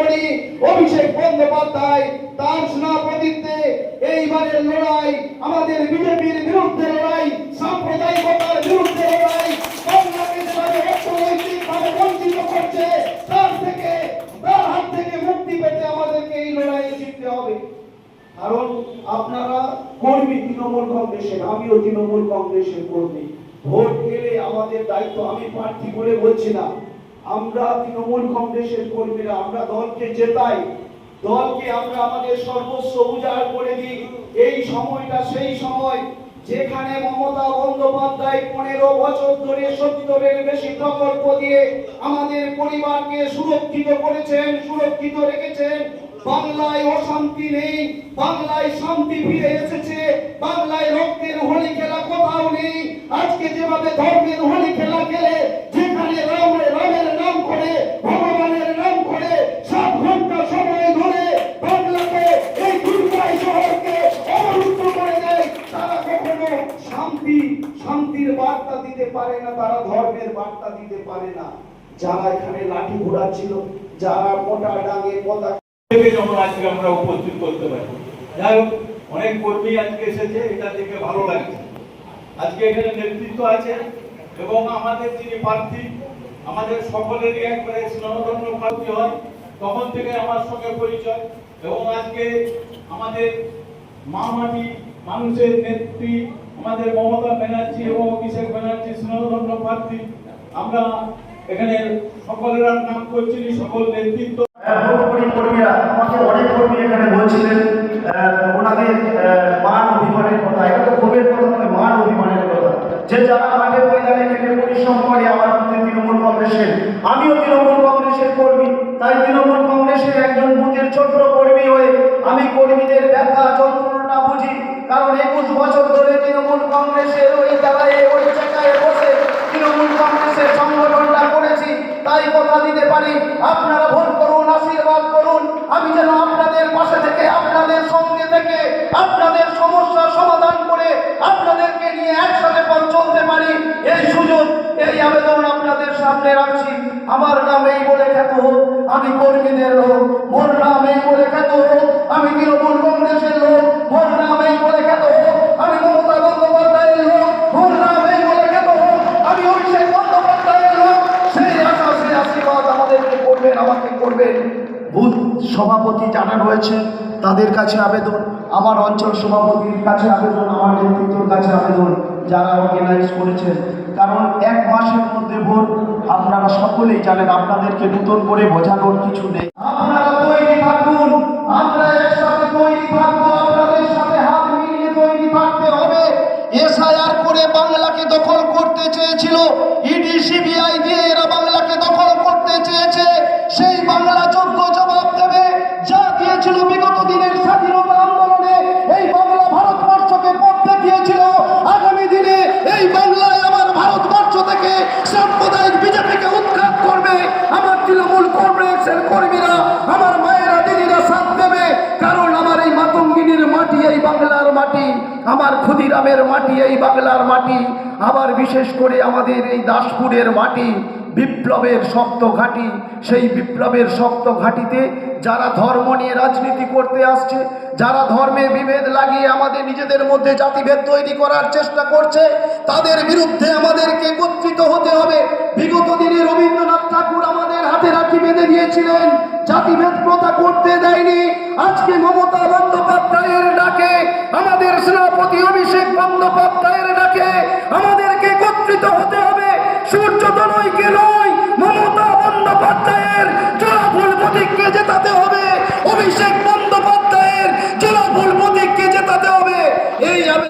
করি অভিষেক বন্দ্যোপাধ্যায় তার সভাপতিত্বে এইবারের লড়াই আমাদের বিজেপির বিরুদ্ধে লড়াই, সাম্প্রদায়িকতার বিরুদ্ধে লড়াই, বাংলাকে যেভাবে অর্থনৈতিকভাবে বঞ্চিত করছে তার হাত থেকে মুক্তি পেতে আমাদেরকে এই লড়াইয়ে জিততে হবে। কারণ আপনারা কর্মী তৃণমূল কংগ্রেসের, আমিও তৃণমূল কংগ্রেসের কর্মী। ভোট গেলে আমাদের দায়িত্ব, আমি প্রার্থী বলে বলছি না, আমরা তৃণমূল কংগ্রেসের কর্মীরা আমরা দলকে জেতাই, দলকে আমরা আমাদের সর্বস্ব উজাড় করে দিই। এই সময়টা সেই সময় যেখানে মমতা বন্দ্যোপাধ্যায় 15 বছর ধরে 70-এর বেশি প্রকল্প দিয়ে আমাদের পরিবারকে সুরক্ষিত করেছেন, সুরক্ষিত রেখেছেন। বাংলায় অশান্তি নেই, বাংলায় শান্তি ফিরে এসেছে, বাংলায় রক্তের হোলি খেলা কোথাও নেই। আজকে যেভাবে ধর্মের হোলি খেলা খেলে, যেখানে রামের নাম করে, ভগবানের নাম করে 7 ঘন্টা সময় ধরে বাংলাকে, এই দুর্গাই শহরকে অবরুদ্ধ করে দেয়, তারা কখনো শান্তির বার্তা দিতে পারে না, তারা ধর্মের বার্তা দিতে পারে না। যারা এখানে লাঠি ঘোরাচ্ছিল, যারা মোটা ডাঙে পতাকা যেমন আজকে আমরা উপস্থিত করতে পারি, যাই হোক অনেক কর্মী আজকে এসেছে, এটা দেখে ভালো লাগছে। আজকে এখানে নেতৃত্ব আছে এবং আমাদের যিনি প্রার্থী, আমাদের সকলেরই একবারে স্নাতধন্য প্রার্থী হয়, তখন থেকে আমার সঙ্গে পরিচয়। এবং আজকে আমাদের মামাটি মানুষের নেত্রী আমাদের মমতা ব্যানার্জি এবং অভিষেক ব্যানার্জি স্নাতধন্য প্রার্থী। আমরা এখানে সকলের নাম করছি, সকল নেতৃত্ব কর্মীরা আমাকে অনেক কর্মী এখানে বলছিলেন ওনাদের মান অভিমানের কথা। এটা তো ক্ষোভের কথা নয়, মান অভিমানের কথা, যে যারা মাঠে ময়দানে থেকে পরিশ্রম করে আমার মধ্যে তৃণমূল কংগ্রেসের, আমিও তৃণমূল কংগ্রেসের কর্মী, তাই তৃণমূল কংগ্রেসের একজন বুথের ছোট্ট কর্মী হয়ে আমি কর্মীদের ব্যথা যন্ত্রণা বুঝি। কারণ 21 বছর ধরে তৃণমূল কংগ্রেসের ওই জায়গায় ওই জায়গায় বসে তৃণমূল কংগ্রেসের সংগঠনটা করেছি, তাই কথা দিতে পারি আপনারা ভোট করুন, আশীর্বাদ করুন, আমি যেন আপনাদের পাশে থেকে, আপনাদের সঙ্গে থেকে, আপনাদের সমস্যার সমাধান করে আপনাদেরকে নিয়ে একসাথে পথ চলতে পারি। এই সুযোগ, এই আবেদন আপনাদের সামনে রাখছি। আমার নাম এই বলে খ্যাত হোক, আমি কর্মীদের লোক, মোর নাম এই বলে খ্যাত হোক, আমি তৃণমূল কংগ্রেসের লোক, মোর নাম এই বলে খ্যাত হোক, আমি মমতা বন্দ্যোপাধ্যায়ের লোক, মোর নাম এই বলে খ্যাত হোক, আমি অভিষেক বন্দ্যোপাধ্যায়ের লোক। সেই আশা, সেই আশীর্বাদ আমাদেরকে করবেন, আমাকে করবেন। বুথ সভাপতি যারা রয়েছে তাদের কাছে আবেদন, আমার অঞ্চল সভাপতির কাছে আবেদন, আমার নেতৃত্বের কাছে আবেদন, যারা অর্গানাইজ করেছেন। কারণ 1 মাসের মধ্যে ভোট, আপনারা সকলেই জানেন, আপনাদেরকে নতুন করে বোঝানোর কিছু নেই। আপনারা তৈরি থাকুন, আমরা একসাথে তৈরি থাকবো, আপনাদের সাথে হাত মিলিয়ে তৈরি থাকতে হবে। এসআইআর করে বাংলাকে দখল করতে চেয়েছিল, ইডি সিবিআই দিয়ে এরা বাংলাকে দখল করতে চেয়েছে। সেই বাংলা যোগ্য জবাব দেবে, যা দিয়েছিল বিগত দিনের স্বাধীনতা আন্দোলনে। এই বাংলা ভারতবর্ষকে পথ দেখিয়েছিল, আগামী দিনে এই বাংলায় আমার ভারতবর্ষ থেকে সাম্প্রদায়িক বিজেপিকে উৎখাত করবে। আমার তৃণমূল কংগ্রেসের কর্মীরা, আমার মায়েরা, দিদিরা সাথ দেবে। কারণ আমার এই মাতঙ্গিনীর মাটি এই বাংলার মাটি, আমার ক্ষুদিরামের মাটি এই বাংলার মাটি, আবার বিশেষ করে আমাদের এই দাসপুরের মাটি বিপ্লবের শক্ত ঘাঁটি। সেই বিপ্লবের শক্ত ঘাঁটিতে যারা ধর্ম নিয়ে রাজনীতি করতে আসছে, যারা ধর্মে বিভেদ লাগিয়ে আমাদের নিজেদের মধ্যে জাতিভেদ তৈরি করার চেষ্টা করছে, তাদের বিরুদ্ধে আমাদেরকে একত্রিত হতে হবে। বিগত দিনে রবীন্দ্রনাথ ঠাকুর আমাদের হাতে রাখি বেঁধে দিয়েছিলেন, জাতিভেদ প্রথা করতে দেয়নি। আজকে মমতা বন্দ্যোপাধ্যায়ের ডাকে, আমাদের সেনাপতি অভিষেক বন্দ্যোপাধ্যায়ের ডাকে আমাদেরকে একত্রিত হতে